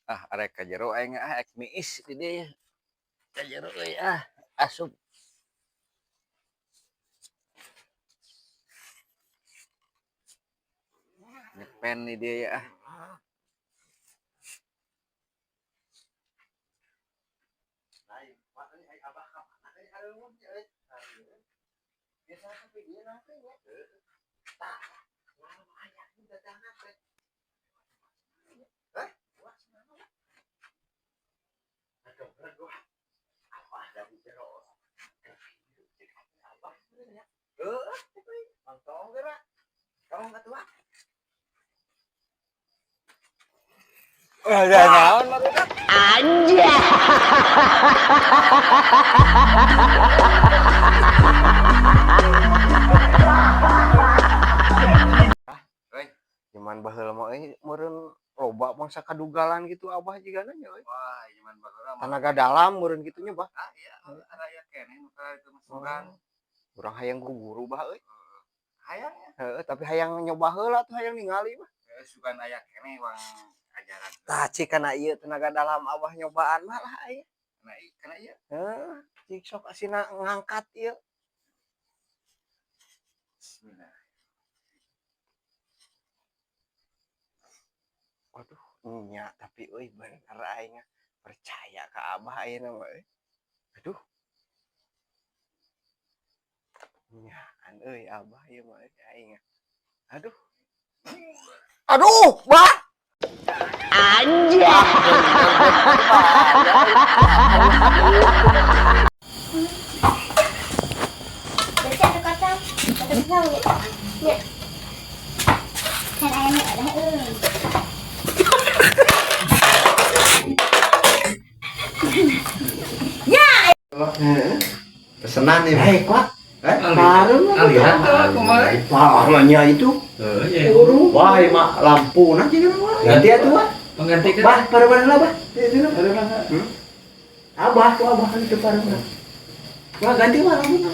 Arek ka jero aing ek miis di dieu. Ka jero euy asup. Nyepen di dieu ya Ada naon maksudnya? Anja. Cuman baheula mah meureun loba mangsa kadugalan gitu abah jigana nya euy. Wah, cuman baheula mah. Tanaga dalam meureun kitu nya bah. Iya, aya keneh nu itu masukan. Urang hayang guru bah euy. Hayang ya. Heeh, tapi hayang nyoba heula tuh hayang ningali mah. Sugan aya keneh wang ajaran. Tah cik kana ieu tenaga dalam abah nyobaan mah lah aya. Kana ieu. Heeh, cik sok asina ngangkat ieu. Bismillah. Waduh, nya tapi euy bener aing percaya ka abah ayeuna mah euy. Aduh. Nyaan euy abah ieu mah aing. Aduh. Aduh, bah. Anja. Baca ada kata tahu ya. Kan ayamnya ada Pesenan nih. Hei, Pak. Baru Aliran kemarin. Pamannya itu. Wah, mak lampu nanti kan. Ganti atuh, Pak. Menggantikan. Bah, pada-pada lah, Bah. Itu Abah, tuh abah kan itu pada-pada. Wah, ganti mah lampu.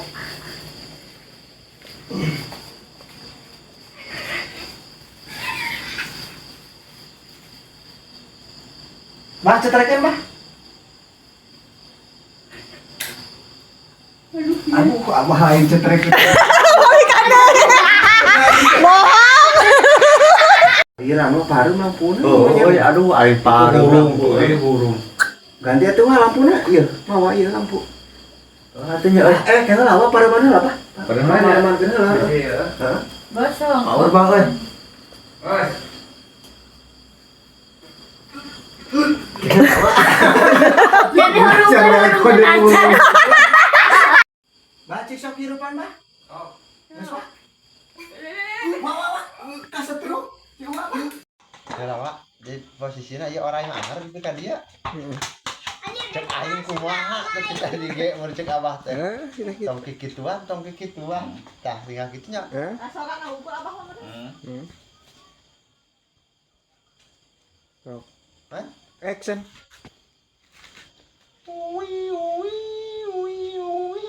Bah, cetrekin, Bah. Aduh, abah yang cetrekin. Bohong. Iya, mah paru lampuna. Oh, aduh, aing paru lampu. Ganti atuh mah lampuna. Iya, mawa ieu lampu. Artinya kenal apa pada-pada lah, Pak. Pada mana? Mana kenal lah. Iya. Heeh. Bosong. Power Bang euy. Oi. jadi huruf Bah, cik sok hirupan, Bah. Oh. Geus, Pak. Wah, kasetruk. Coba. Ya Pak, di posisinya ieu orang yang anyar gitu kan dia. Cek aing kumaha teh cek di ge mun cek abah teh. Cenah kitu. Tong kikituan. Tah tinggal kitu nya. Asalkan ngumpul abah mah. Sok. Hah? Action. Ui ui ui ui.